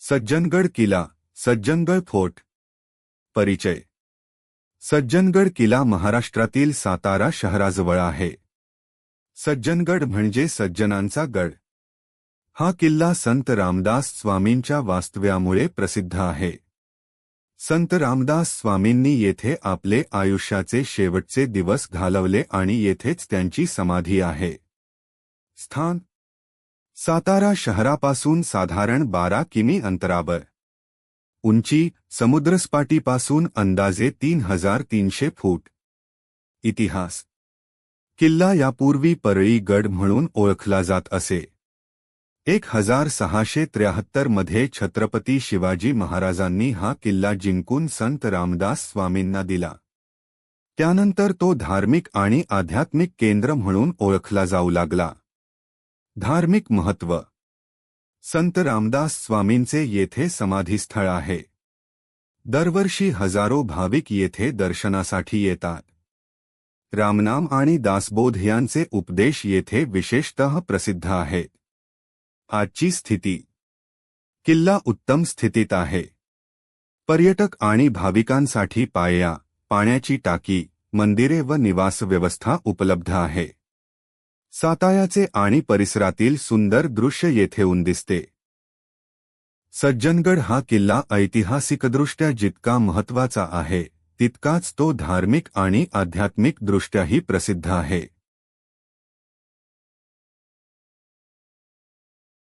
सज्जनगड किल्ला, सज्जनगड फोर्ट. परिचय. सज्जनगड किल्ला महाराष्ट्रातील सातारा शहराजवळ आहे. सज्जनगड म्हणजे सज्जनांचा गड. हा किल्ला संत रामदास स्वामींच्या वास्तव्यामुळे प्रसिद्ध आहे. संत रामदास स्वामींनी येथे आपले आयुष्याचे शेवटचे दिवस घालवले आणि येथेच त्यांची समाधी आहे. स्थान. सातारा शहरापासून साधारण 12 किमी अंतरावर. उंची समुद्रसपाटीपासून अंदाजे 3300 फूट. इतिहास. किल्ला यापूर्वी परळी गड म्हणून ओळखला जात असे. 1673 मध्ये छत्रपती शिवाजी महाराजांनी हा किल्ला जिंकून संत रामदास स्वामींना दिला. त्यानंतर तो धार्मिक आणि आध्यात्मिक केंद्र म्हणून ओळखला जाऊ लागला. धार्मिक महत्त्व. संत रामदास स्वामींचे येथे समाधीस्थळ आहे. दरवर्षी हजारो भाविक येथे दर्शनासाठी येतात. रामनाम आणि दासबोध यांचे उपदेश येथे विशेषतः प्रसिद्ध आहेत. आजची स्थिती. किल्ला उत्तम स्थितीत आहे. पर्यटक आणि भाविकांसाठी पाण्याची टाकी, मंदिरे व निवास व्यवस्था उपलब्ध आहे. साताऱ्याचे आणि परिसरातील सुंदर दृश्य येथेून दिसते. सज्जनगड हा किल्ला ऐतिहासिकदृष्ट्या जितका महत्त्वाचा आहे, तितकाच तो धार्मिक आणि आध्यात्मिक दृष्ट्याही प्रसिद्ध आहे.